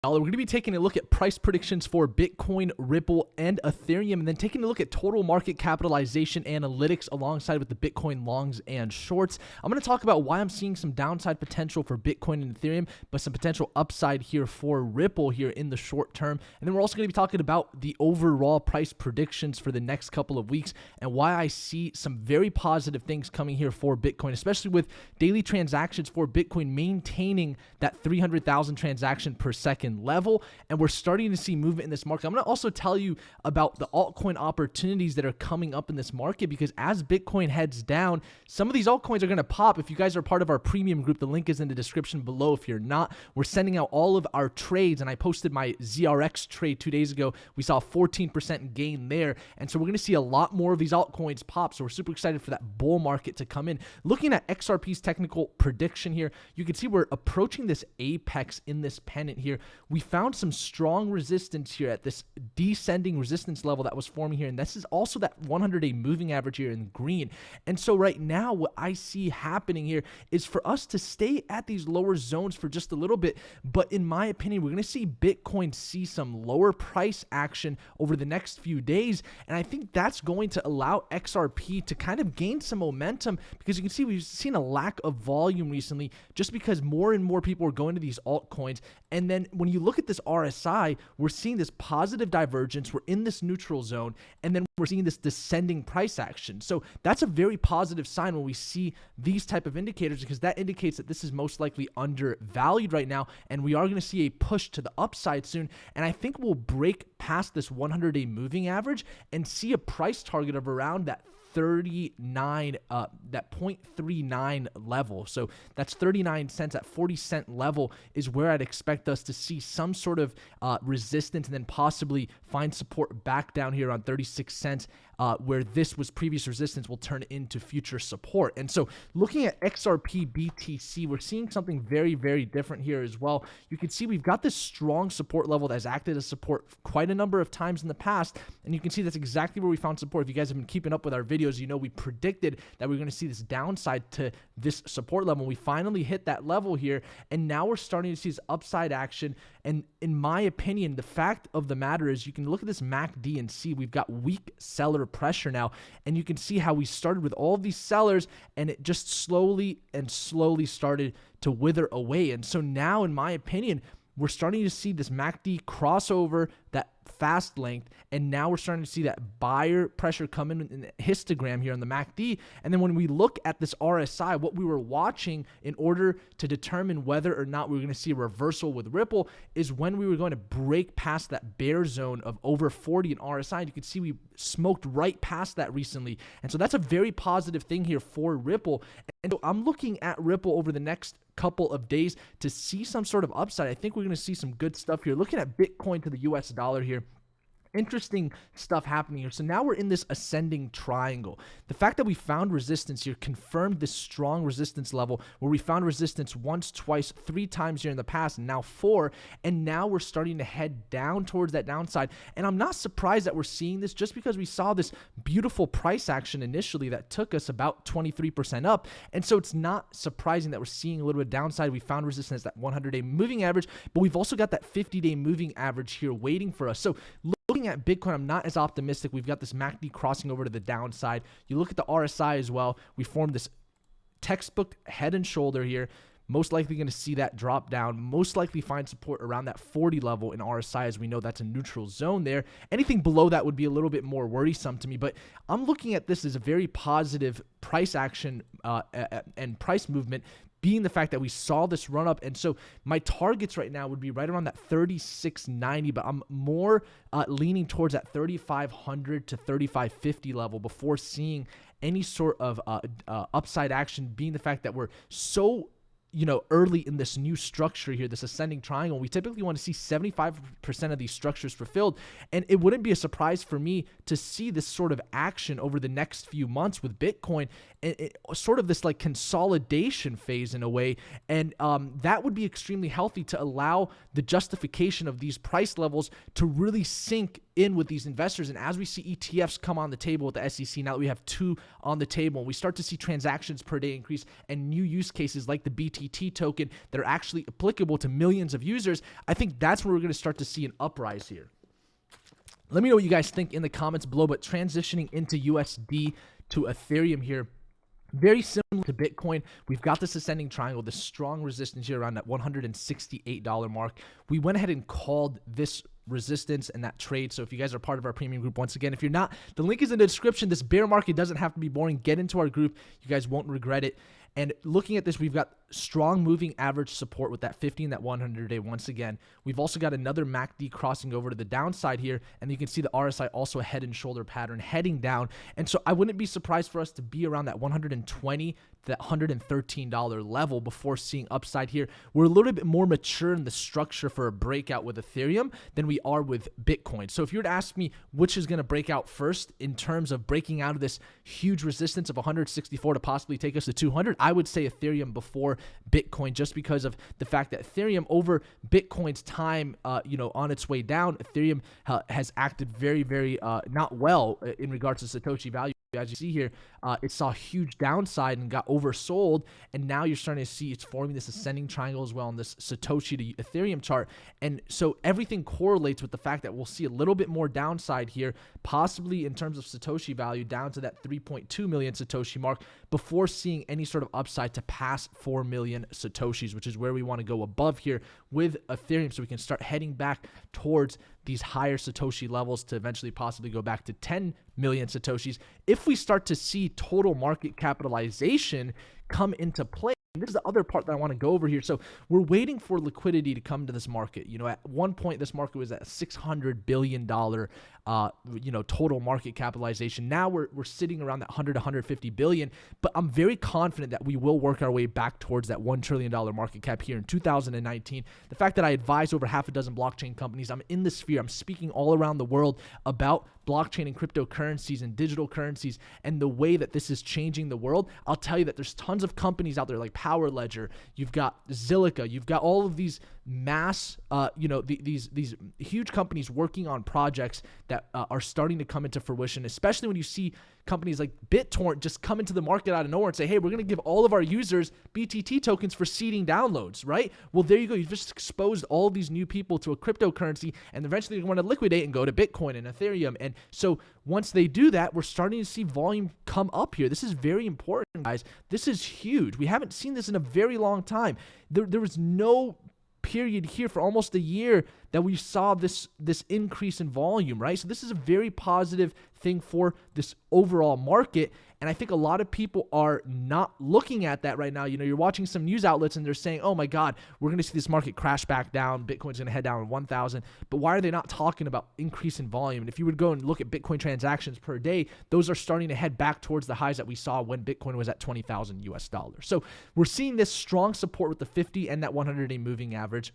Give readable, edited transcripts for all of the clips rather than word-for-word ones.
We're going to be taking a look at price predictions for Bitcoin, Ripple, and Ethereum, and then taking a look at total market capitalization analytics alongside with the Bitcoin longs and shorts. I'm going to talk about why I'm seeing some downside potential for Bitcoin and Ethereum, but some potential upside here for Ripple here in the short term. And then we're also going to be talking about the overall price predictions for the next couple of weeks and why I see some very positive things coming here for Bitcoin, especially with daily transactions for Bitcoin maintaining that 300,000 transaction per second level, and we're starting to see movement in this market. I'm going to also tell you about the altcoin opportunities that are coming up in this market, because as Bitcoin heads down, some of these altcoins are going to pop. If you guys are part of our premium group, the link is in the description below. If you're not, we're sending out all of our trades, and I posted my ZRX trade 2 days ago. We saw a 14% gain there, and so we're going to see a lot more of these altcoins pop, so we're super excited for that bull market to come in. Looking at XRP's technical prediction here, you can see we're approaching this apex in this pennant here. We found some strong resistance here at this descending resistance level that was forming here, and this is also that 100-day moving average here in green. And so right now what I see happening here is for us to stay at these lower zones for just a little bit, but in my opinion, we're going to see Bitcoin see some lower price action over the next few days, and I think that's going to allow XRP to kind of gain some momentum, because you can see we've seen a lack of volume recently just because more and more people are going to these altcoins. And then when you look at this RSI, we're seeing this positive divergence. We're in this neutral zone, and then we're seeing this descending price action. So that's a very positive sign when we see these type of indicators, because that indicates that this is most likely undervalued right now, and we are going to see a push to the upside soon. And I think we'll break past this 100-day moving average and see a price target of around that 39 that 0.39 level. So that's 39 cents. At 40-cent level is where I'd expect us to see some sort of resistance, and then possibly find support back down here on 36 cents, where this was previous resistance will turn into future support. And so looking at XRP BTC, we're seeing something very, very different here as well. You can see we've got this strong support level that has acted as support quite a number of times in the past, and you can see that's exactly where we found support. If you guys have been keeping up with our videos, you know we predicted that we were going to see this downside to this support level. We finally hit that level here, and now we're starting to see this upside action. And in my opinion, the fact of the matter is, you can look at this MACD and see we've got weak seller pressure now, and you can see how we started with all of these sellers, and it just slowly started to wither away. And so now, in my opinion, we're starting to see this MACD crossover that fast length, and now we're starting to see that buyer pressure come in the histogram here on the MACD. And then when we look at this RSI, what we were watching in order to determine whether or not we were going to see a reversal with Ripple is when we were going to break past that bear zone of over 40 in RSI. And you can see we smoked right past that recently, and so that's a very positive thing here for Ripple. And so I'm looking at Ripple over the next couple of days to see some sort of upside. I think we're going to see some good stuff here. Looking at Bitcoin to the US dollar here, interesting stuff happening here. So now we're in this ascending triangle. The fact that we found resistance here confirmed this strong resistance level, where we found resistance once, twice, 3 times here in the past, and now 4, and now we're starting to head down towards that downside. And I'm not surprised that we're seeing this, just because we saw this beautiful price action initially that took us about 23% up, and so it's not surprising that we're seeing a little bit of downside. We found resistance at that 100-day moving average, but we've also got that 50-day moving average here waiting for us. So looking at Bitcoin, I'm not as optimistic. We've got this MACD crossing over to the downside. You look at the RSI as well. We formed this textbook head and shoulder here. Most likely going to see that drop down, most likely find support around that 40 level in RSI, as we know that's a neutral zone there. Anything below that would be a little bit more worrisome to me, but I'm looking at this as a very positive price action and price movement, being the fact that we saw this run up. And so my targets right now would be right around that 36.90, but I'm more leaning towards that 3,500 to 3,550 level before seeing any sort of upside action, being the fact that we're so early in this new structure here, this ascending triangle. We typically want to see 75% of these structures fulfilled, and it wouldn't be a surprise for me to see this sort of action over the next few months with Bitcoin, and sort of this like consolidation phase in a way, and that would be extremely healthy to allow the justification of these price levels to really sink in with these investors. And as we see ETFs come on the table with the SEC, now that we have 2 on the table, and we start to see transactions per day increase and new use cases like the BTT token that are actually applicable to millions of users, I think that's where we're going to start to see an uprise here. Let me know what you guys think in the comments below. But transitioning into USD to Ethereum here, very similar to Bitcoin, we've got this ascending triangle, this strong resistance here around that $168 mark. We went ahead and called this resistance and that trade. So if you guys are part of our premium group, once again, if you're not, the link is in the description. This bear market doesn't have to be boring. Get into our group. You guys won't regret it. And looking at this, we've got strong moving average support with that 50 and that 100-day once again. We've also got another MACD crossing over to the downside here, and you can see the RSI also a head and shoulder pattern heading down. And so I wouldn't be surprised for us to be around that 120 to that $113 level before seeing upside here. We're a little bit more mature in the structure for a breakout with Ethereum than we are with Bitcoin. So if you were to ask me which is going to break out first in terms of breaking out of this huge resistance of 164 to possibly take us to 200, I would say Ethereum before Bitcoin, just because of the fact that Ethereum over Bitcoin's time, on its way down, Ethereum has acted very, very not well in regards to Satoshi value. As you see here, it saw a huge downside and got oversold, and now you're starting to see it's forming this ascending triangle as well on this Satoshi to Ethereum chart. And so everything correlates with the fact that we'll see a little bit more downside here, possibly in terms of Satoshi value down to that 3.2 million Satoshi mark before seeing any sort of upside to pass 4 million Satoshis, which is where we want to go above here with Ethereum, so we can start heading back towards these higher Satoshi levels to eventually possibly go back to 10 million Satoshis. If we start to see total market capitalization come into play, and this is the other part that I want to go over here. So we're waiting for liquidity to come to this market. At one point, this market was at $600 billion, total market capitalization. Now we're sitting around that 100 to 150 billion, but I'm very confident that we will work our way back towards that $1 trillion market cap here in 2019. The fact that I advise over half a dozen blockchain companies, I'm in the sphere, I'm speaking all around the world about blockchain and cryptocurrencies and digital currencies and the way that this is changing the world. I'll tell you that there's tons of companies out there like Power Ledger, you've got Zilliqa, you've got all of these mass, these huge companies working on projects that are starting to come into fruition, especially when you see companies like BitTorrent just come into the market out of nowhere and say, hey, we're going to give all of our users BTT tokens for seeding downloads, right? Well, there you go. You've just exposed all of these new people to a cryptocurrency, and eventually they want to liquidate and go to Bitcoin and Ethereum. And so once they do that, we're starting to see volume come up here. This is very important, guys. This is huge. We haven't seen this in a very long time. There was no period here for almost a year that we saw this increase in volume, right? So this is a very positive thing for this overall market, and I think a lot of people are not looking at that right now. You're watching some news outlets and they're saying, oh my God, we're going to see this market crash back down, Bitcoin's going to head down to 1,000, but why are they not talking about increase in volume? And if you would go and look at Bitcoin transactions per day, those are starting to head back towards the highs that we saw when Bitcoin was at 20,000 US dollars. So we're seeing this strong support with the 50 and that 100-day moving average.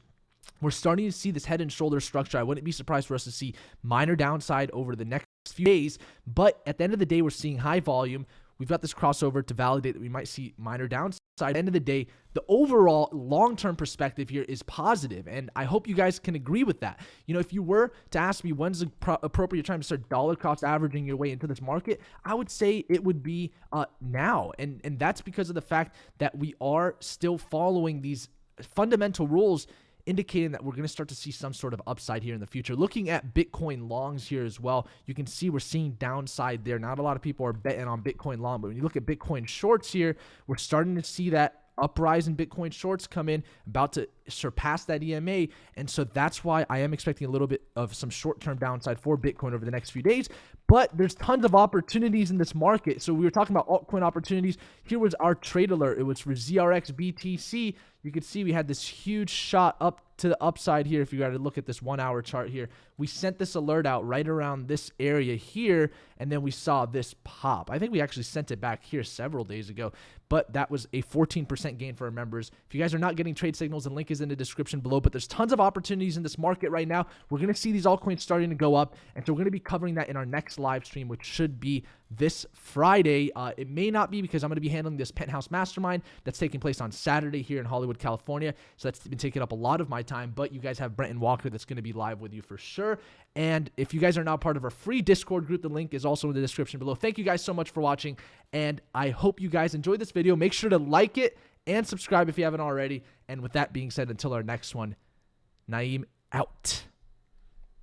We're starting to see this head and shoulder structure. I wouldn't be surprised for us to see minor downside over the next few days, but at the end of the day, we're seeing high volume. We've got this crossover to validate that we might see minor downside. At the end of the day, the overall long-term perspective here is positive, and I hope you guys can agree with that. If you were to ask me when's the appropriate time to start dollar cost averaging your way into this market, I would say it would be now, and that's because of the fact that we are still following these fundamental rules indicating that we're going to start to see some sort of upside here in the future. Looking at Bitcoin longs here as well, you can see we're seeing downside there. Not a lot of people are betting on Bitcoin long, but when you look at Bitcoin shorts here, we're starting to see that uprise in Bitcoin shorts come in, about to surpass that EMA. And so that's why I am expecting a little bit of some short-term downside for Bitcoin over the next few days. But there's tons of opportunities in this market. So we were talking about altcoin opportunities. Here was our trade alert. It was for ZRX BTC. You can see we had this huge shot up to the upside here. If you got to look at this 1 hour chart here, we sent this alert out right around this area here, and then we saw this pop. I think we actually sent it back here several days ago, but that was a 14% gain for our members. If you guys are not getting trade signals, the link is in the description below, but there's tons of opportunities in this market right now. We're going to see these altcoins starting to go up, and so we're going to be covering that in our next live stream, which should be this Friday. It may not be because I'm going to be handling this Penthouse Mastermind that's taking place on Saturday here in Hollywood, California. So that's been taking up a lot of my time, but you guys have Brenton Walker that's going to be live with you for sure. And if you guys are now part of our free Discord group, the link is also in the description below. Thank you guys so much for watching, and I hope you guys enjoyed this video. Make sure to like it and subscribe if you haven't already. And with that being said, until our next one, Naeem out.